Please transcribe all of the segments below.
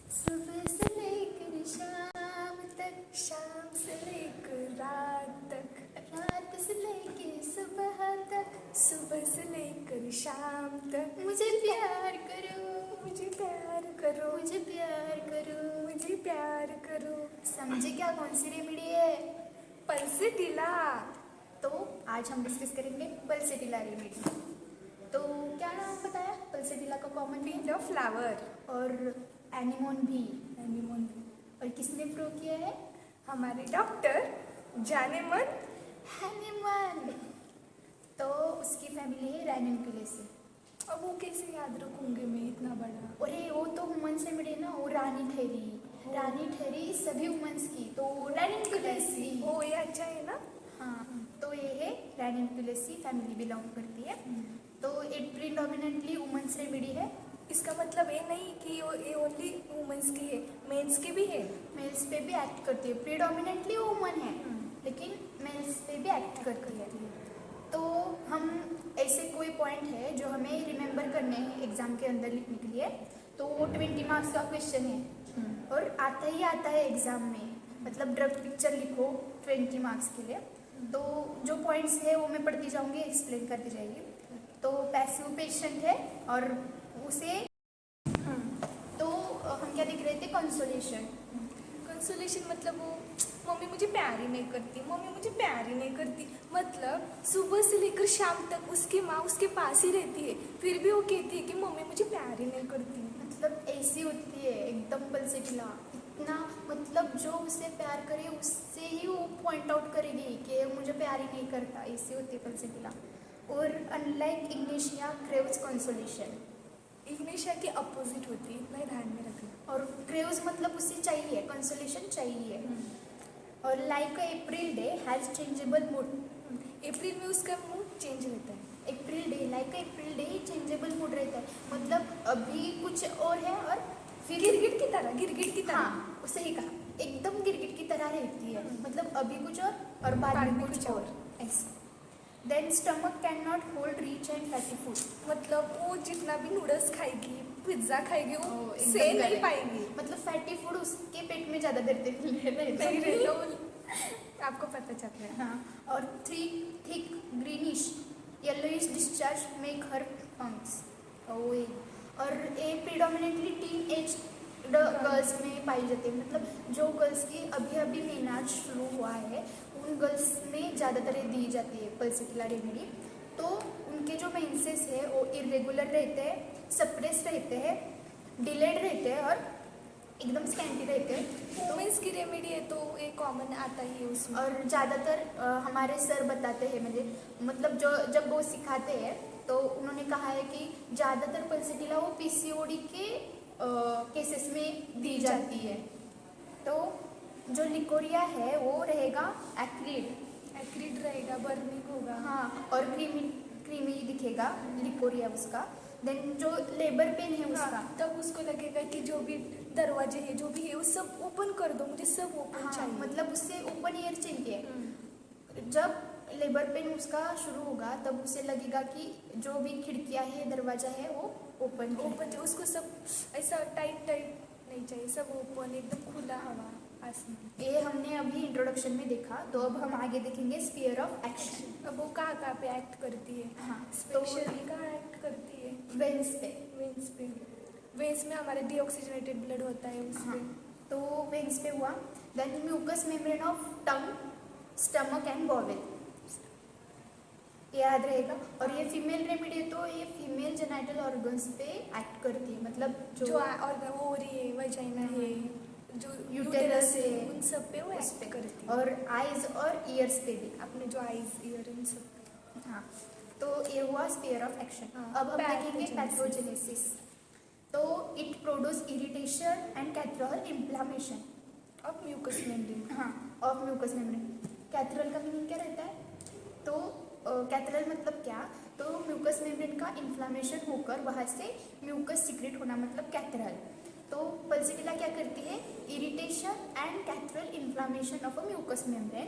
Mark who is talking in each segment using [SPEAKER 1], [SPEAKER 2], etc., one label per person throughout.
[SPEAKER 1] सुबह से लेकर शाम से लेकर रात तक, रात से लेकर सुबह तक, सुबह से लेकर शाम तक। मुझे प्यार करो, मुझे प्यार करो, मुझे प्यार करो, मुझे प्यार करो। समझे क्या कौन सी रेमेडी है? पल्सेटिला। तो आज हम डिस्कस करेंगे पल्सेटिला रेमेडी। तो क्या नाम बताया पल्सेटिला का? कॉमन नेम फ्लावर और एनिमोन भी। और किसने प्रूव किया है? हमारे डॉक्टर जानेमन हैनीमन। तो उसकी फैमिली है रैनिनकुलेसी। अब वो कैसे याद रखूंगे मैं इतना बड़ा? अरे वो तो वुमन से मिले ना, वो रानी ठहरी सभी वुमेन्स की, तो रैनिनकुलेसी। ओ ये अच्छा है ना। हाँ, तो ये है रैनिनकुलेसी, फैमिली बिलोंग करती है। तो इट प्रीडोमिनेंटली वुमेन्स रेमेडी है। इसका मतलब ये नहीं कि ये ओनली वुमेन्स की है, मेंस की भी है। मेल्स पे भी एक्ट करती है, प्रीडोमिनेंटली वुमन है लेकिन मेल्स पे भी एक्ट करती है। तो हम ऐसे कोई पॉइंट है जो हमें रिमेंबर करने हैं एग्जाम के अंदर लिखने के लिए, तो वो 20 मार्क्स का क्वेश्चन है और आता ही आता है एग्जाम में। मतलब ड्रग पिक्चर लिखो 20 मार्क्स के लिए। तो जो पॉइंट्स है वो मैं पढ़ती जाऊंगी, एक्सप्लेन करती जाएगी। तो पैसिव पेशेंट है और उसे तो हम क्या देख रहे थे? कंसोलेशन मतलब वो मम्मी मुझे प्यार ही नहीं करती, मम्मी मुझे प्यार ही नहीं करती। मतलब सुबह से लेकर शाम तक उसकी माँ उसके पास ही रहती है, फिर भी वो कहती है कि मम्मी मुझे प्यार ही नहीं करती। मतलब ऐसी होती है एकदम पल्सेटिला, इतना मतलब जो उसे प्यार करे उससे ही वो पॉइंट आउट करेगी कि मुझे प्यार ही नहीं करता। ऐसी होती है पल्सेटिला। और unlike ignatia craves consolation, ignatia की अपोजिट होती है, इतना ध्यान में रखना। और क्रेव्स मतलब उसे चाहिए, कंसोलेशन चाहिए। और like April day has changeable mood, April में उसका मूड चेंज रहता है। April day like April day changeable mood रहता है, मतलब अभी कुछ और है और फिर गिरगिट की तरह। हाँ सही कहा, एकदम गिरगिट की तरह रहती है। मतलब अभी कुछ और बाद में कुछ और ऐसा। Then stomach cannot hold rich and fatty food, मतलब वो जितना भी नूडल्स खाएगी, पिज्जा खाएगी, वो सह नहीं पाएगी। मतलब फैटी फूड उसके पेट में ज़्यादा देर तक नहीं रहता। आपको पता चल रहा है। हाँ, और thick greenish yellowish discharge make her फंक्स। और ये प्रीडोमिनेटली टीन एज गर्ल्स में पाई जाती है। मतलब जो गर्ल्स की अभी अभी मेनाज शुरू हुआ है उन गर्ल्स में ज़्यादातर दी जाती है पल्सेटिला रेमेडी। तो उनके जो मेंसेस है वो इरेगुलर रहते हैं, सप्रेस रहते हैं, डिलेड रहते हैं और एकदम स्कैंटी रहते हैं। तो इसकी रेमेडी है तो ये कॉमन आता ही है उसमें। और ज़्यादातर हमारे सर बताते हैं मुझे, मतलब जो जब वो सिखाते हैं तो उन्होंने कहा है कि ज़्यादातर पल्सेटिला वो पीसीओडी के केसेस में दी जाती है। तो जो लिकोरिया है वो रहेगा एक्रिड रहेगा, बर्निंग होगा। हाँ, और क्रीमी दिखेगा लिकोरिया उसका। देन जो लेबर पेन है उसका, हाँ, तब उसको लगेगा कि जो भी दरवाजे हैं जो भी है वो सब ओपन कर दो, मुझे सब ओपन चाहिए। मतलब उससे ओपन एयर चाहिए। जब लेबर पेन उसका शुरू होगा तब उसे लगेगा कि जो भी खिड़कियाँ है दरवाजा है वो ओपन उसको सब ऐसा टाइट नहीं चाहिए, सब ओपन एकदम खुला हवा आसमान। ये हमने अभी इंट्रोडक्शन में देखा। तो अब हम आगे देखेंगे स्फीयर ऑफ एक्शन। अब वो कहाँ पे एक्ट करती है? हाँ, स्पेशली कहाँ एक्ट करती है? वेन्स में हमारे डीऑक्सीजनेटेड ब्लड होता है उसमें। हाँ, तो वेन्स पे हुआ। Then mucous membrane of tongue, stomach and bowel, याद रहेगा। और ये फीमेल रेमेडी है तो ये फीमेल जेनाइटल ऑर्गन्स पे एक्ट करती है। मतलब जो ऑर्गन ओवरी है, वजाइना है, जो यूटेरस है, उन सब पे वो एक्ट करती है। और आईज और ईयर्स पे भी, अपने जो आईज ईयर इन सब पे। हाँ, तो ये हुआ स्फीयर ऑफ एक्शन। अब हम देखेंगे पैथोजेनेसिस। तो it produce irritation and catarrhal inflammation of mucous membrane. हाँ, ऑफ म्यूकस मेम्ब्रेन। कैथरल का मीनिंग क्या रहता है? तो कैथरल मतलब क्या? तो म्यूकस मेम्ब्रेन का इन्फ्लामेशन होकर वहाँ से म्यूकस सीक्रेट होना, मतलब कैथरल। तो पल्सेटिला क्या करती है? Irritation and catarrhal inflammation of a mucous membrane.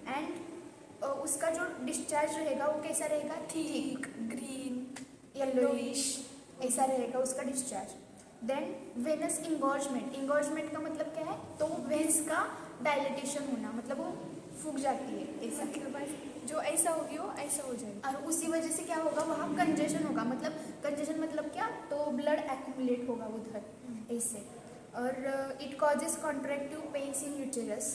[SPEAKER 1] And उसका जो डिस्चार्ज रहेगा वो कैसा रहेगा? थिक, ग्रीन, येलोइश, ऐसा रहेगा उसका discharge. Then Venus engorgement, engorgement का मतलब क्या है, तो वेन्स का डायलिटेशन होना, मतलब वो फूक जाती है ऐसा,
[SPEAKER 2] जो ऐसा होगी वो ऐसा हो जाएगा।
[SPEAKER 1] और उसी वजह से क्या होगा, वहाँ कंजेशन होगा, मतलब कंजेशन मतलब क्या, तो ब्लड एक्यूमुलेट होगा उधर ऐसे। और it causes contractive pains in uterus,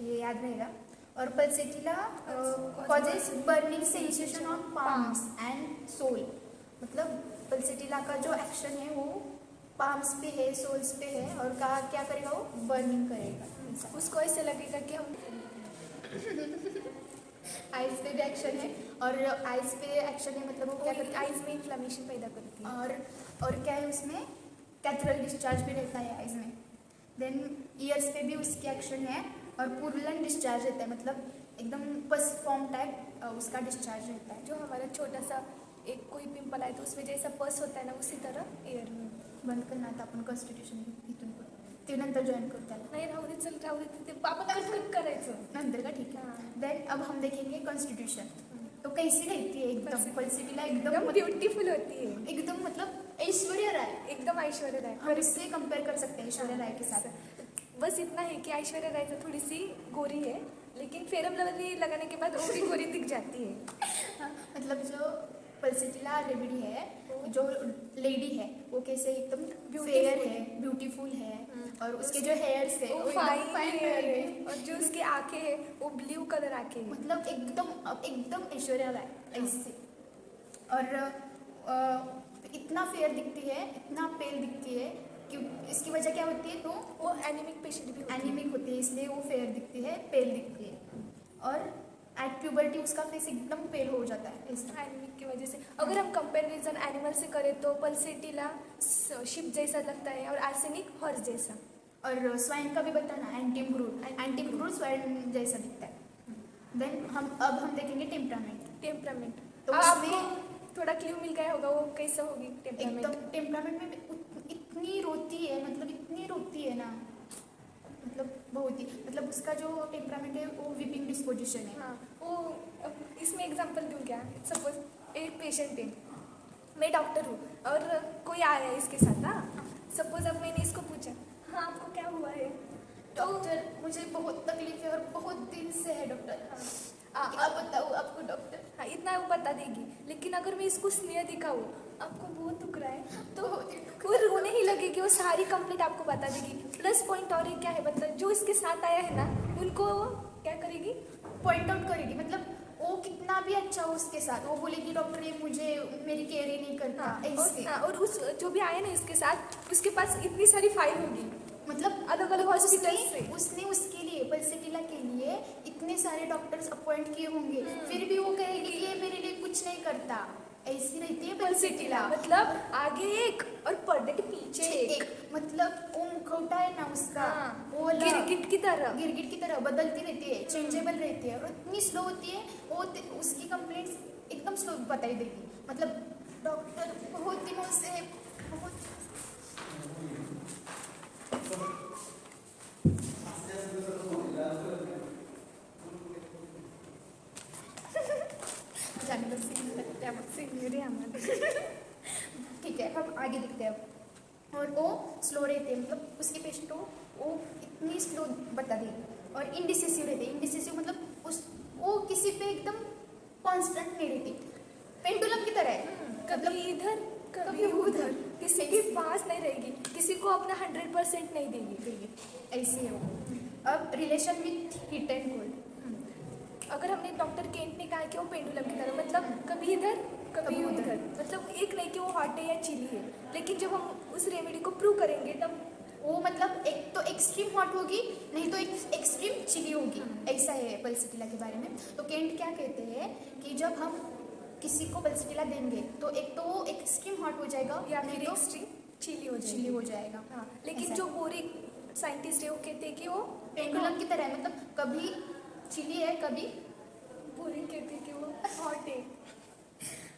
[SPEAKER 1] ये याद रहेगा। और pulsatilla causes burning sensation on palms and sole, मतलब पल्सेटिला का जो एक्शन है वो पाम्स पे है, सोल्स पे है, और कहा क्या करेगा, वो बर्निंग करेगा।
[SPEAKER 2] उसको ऐसे लगेगा कि हम
[SPEAKER 1] आइज पे भी एक्शन है, और आइज पे एक्शन है मतलब वो क्या करता है,
[SPEAKER 2] आइज में इन्फ्लेमेशन पैदा करती है।
[SPEAKER 1] और क्या है उसमें, कैथरल डिस्चार्ज भी रहता है आइज में। देन ईयर्स पे भी उसकी एक्शन है, और पुरलन डिस्चार्ज रहता है, मतलब एकदम पस फॉर्म टाइप उसका डिस्चार्ज रहता है।
[SPEAKER 2] जो हमारा छोटा सा एक कोई पिंपल आए तो उसमें जैसा पस होता है ना, उसी तरह एयर में।
[SPEAKER 1] बंद करना आता आपण कॉन्स्टिट्यूशन इथून पुढे, ते नंतर जॉईन करू त्याला,
[SPEAKER 2] नाही राहू दे, चल राहू दे, ते आपण कट करायचं
[SPEAKER 1] नंतर का, ठीक है। देन अब हम देखेंगे कॉन्स्टिट्यूशन, तो कैसी रहती है एकदम, पल्सिटिला एकदम
[SPEAKER 2] ब्यूटीफुल होती है,
[SPEAKER 1] एकदम मतलब ऐश्वर्या राय,
[SPEAKER 2] एकदम ऐश्वर्या राय।
[SPEAKER 1] हम इससे कंपेयर कर सकते हैं ऐश्वर्या राय के साथ।
[SPEAKER 2] बस इतना है कि ऐश्वर्या राय तो थोड़ी सी गोरी है, लेकिन फेरम लवली लगाने के बाद और भी गोरी दिख जाती है।
[SPEAKER 1] मतलब जो पल्सिटिला रेमेडी है, जो लेडी है वो कैसे एकदम फेयर है, ब्यूटीफुल है, और उसके जो हेयर्स है वो
[SPEAKER 2] फाइन हेयर है, और जो उसकी आंखें है वो ब्लू कलर आंखें है,
[SPEAKER 1] मतलब एकदम ऐश्वर्या राय ऐसे। और इतना फेयर दिखती है, इतना पेल दिखती है कि इसकी वजह क्या होती है, तो
[SPEAKER 2] वो एनीमिक पेशेंट भी
[SPEAKER 1] एनीमिक होती है, इसलिए वो फेयर दिखती है, पेल दिखती है। और एट प्यूबर्टी उसका फेस एकदम पेल हो जाता है ऐसा,
[SPEAKER 2] एनीमिक की वजह से। अगर हम कंपेरिजन एनिमल से करें तो पल्सेटिला शिप जैसा लगता है, और आर्सेनिक हॉर्स जैसा।
[SPEAKER 1] और स्वाइन का भी बताना, एंटीम्ब्रूड स्वाइन जैसा दिखता है। देन अब हम देखेंगे टेम्परामेंट,
[SPEAKER 2] तो
[SPEAKER 1] उसमें
[SPEAKER 2] आपको थोड़ा क्लू मिल गया होगा वो कैसा होगी टेम्परामेंट।
[SPEAKER 1] एकदम टेम्परामेंट में इतनी रोती है, मतलब इतनी रोती है ना, मतलब बहुत ही, मतलब उसका जो टेम्परामेंट है वो वीपिंग डिस्पोजिशन है।
[SPEAKER 2] हाँ, वो इसमें एग्जांपल दूँ क्या, सपोज एक पेशेंट है, मैं डॉक्टर हूँ और कोई आया है इसके साथ। हाँ, सपोज अब मैंने इसको पूछा, हाँ आपको क्या हुआ है,
[SPEAKER 1] डॉक्टर मुझे बहुत तकलीफ है और बहुत दिन से है डॉक्टर। हाँ, आप बताओ आपको डॉक्टर।
[SPEAKER 2] हाँ इतना वो बता देगी, लेकिन अगर मैं इसको स्नेह दिखाऊँ, आपको बहुत दुख रहा है, तो वो रोने ही लगेगी, वो सारी कंप्लीट आपको बता देगी। प्लस पॉइंट और ये क्या है, मतलब जो इसके साथ आया है ना, उनको क्या करेगी,
[SPEAKER 1] पॉइंट आउट करेगी, मतलब वो कितना भी अच्छा हो उसके साथ, वो बोलेगी डॉक्टर ये मुझे मेरी केयर ही नहीं करता।
[SPEAKER 2] हाँ,
[SPEAKER 1] ऐसे।
[SPEAKER 2] और उस जो भी आया ना इसके साथ, उसके पास इतनी सारी फाइल होगी,
[SPEAKER 1] मतलब
[SPEAKER 2] अलग अलग हॉस्पिटल से।
[SPEAKER 1] उसने उसके लिए, पल्सेटिला के लिए इतने सारे डॉक्टर्स अपॉइंट किए होंगे, फिर भी वो कहेगी कि ये मेरे लिए कुछ नहीं करता। ऐसी रहती है पल्सेटिला,
[SPEAKER 2] मतलब आगे एक और पर्दे के पीछे एक,
[SPEAKER 1] मतलब वो मुखौटा है ना उसका,
[SPEAKER 2] हाँ,
[SPEAKER 1] वो
[SPEAKER 2] गिरगिट की तरह
[SPEAKER 1] बदलती रहती है, चेंजेबल रहती है, और इतनी स्लो होती है, वो उसकी कंप्लेंट्स एकदम स्लो बताई देगी। मतलब डॉक्टर बहुत दिनों से बहुत
[SPEAKER 2] सीनियर है हमारे।
[SPEAKER 1] ठीक है, हम आगे देखते हैं अब। और वो स्लो रहते हैं, मतलब उसके पेशेंट को वो इतनी स्लो बता देगी। और इंडिसेसिव रहते हैं, इंडिसेसिव मतलब वो किसी पे एकदम कॉन्स्टेंट नहीं रहती, पेंडुलम की तरह है,
[SPEAKER 2] कभी इधर कभी उधर, किसी के पास नहीं रहेगी, किसी को अपना 100% नहीं देगी,
[SPEAKER 1] ऐसी है वो। अब relation with heat and cold,
[SPEAKER 2] अगर हमने डॉक्टर केंट ने कहा कि वो पेंडुलम की तरह, मतलब कभी इधर कभी उधर, मतलब एक नहीं कि वो हॉट है या चिली है, लेकिन जब हम उस रेमेडी को प्रूव करेंगे तब
[SPEAKER 1] वो मतलब एक तो एक्सट्रीम हॉट होगी, नहीं तो एक एक्सट्रीम चिली होगी। ऐसा है पल्सेटिला के बारे में। तो केंट क्या कहते हैं कि जब हम किसी को पल्सेटिला देंगे तो एक तो वो एक्सट्रीम हॉट हो जाएगा,
[SPEAKER 2] या
[SPEAKER 1] नहीं
[SPEAKER 2] फिर
[SPEAKER 1] तो
[SPEAKER 2] एक्सट्रीम चिली
[SPEAKER 1] चिली हो जाएगा।
[SPEAKER 2] हाँ, लेकिन जो बोरिक साइंटिस्ट है वो कहते हैं कि वो
[SPEAKER 1] पेंडुलम की तरह है, मतलब कभी चिली है कभी
[SPEAKER 2] बोरिक, कहते हैं कि वो हॉट है।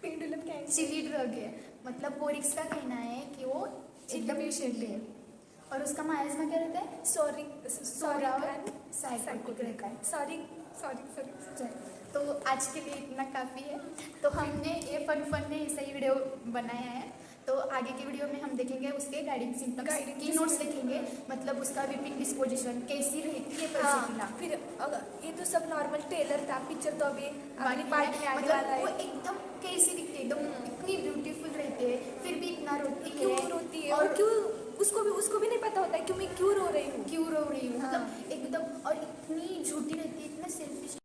[SPEAKER 2] पेंडुलम क्या है,
[SPEAKER 1] चिली ड्रग है। मतलब बोरिक्स का कहना है कि वो एकदम चिली है, और उसका मायाज़मा क्या रहता है,
[SPEAKER 2] सॉरी
[SPEAKER 1] साइकोटिक रहता है।
[SPEAKER 2] सॉरी।
[SPEAKER 1] तो आज के लिए इतना काफ़ी है। तो हमने ये फन ने ऐसा ही वीडियो बनाया है। तो आगे की वीडियो में हम देखेंगे उसके गाइडिंग सिम्टम्स,
[SPEAKER 2] Guiding
[SPEAKER 1] की नोट्स देखेंगे, मतलब उसका वीपिंग डिस्पोजिशन कैसी रहती है
[SPEAKER 2] हाँ,
[SPEAKER 1] परसेटिला।
[SPEAKER 2] फिर ये तो सब नॉर्मल ट्रेलर था, पिक्चर तो अभी अगली
[SPEAKER 1] बाकी
[SPEAKER 2] पार्ट में आने वाला
[SPEAKER 1] मतलब वो
[SPEAKER 2] है।
[SPEAKER 1] एकदम कैसी दिखती है, एकदम इतनी ब्यूटीफुल रहती है, फिर भी इतना रोती
[SPEAKER 2] क्यों
[SPEAKER 1] है
[SPEAKER 2] रोती है
[SPEAKER 1] और
[SPEAKER 2] और क्यों, उसको भी नहीं पता होता है कि मैं क्यों रो रही हूँ।
[SPEAKER 1] क्यों रो रही हूँ,
[SPEAKER 2] हाँ।
[SPEAKER 1] मतलब एकदम, और इतनी झूठी रहती है, इतना सेल्फिश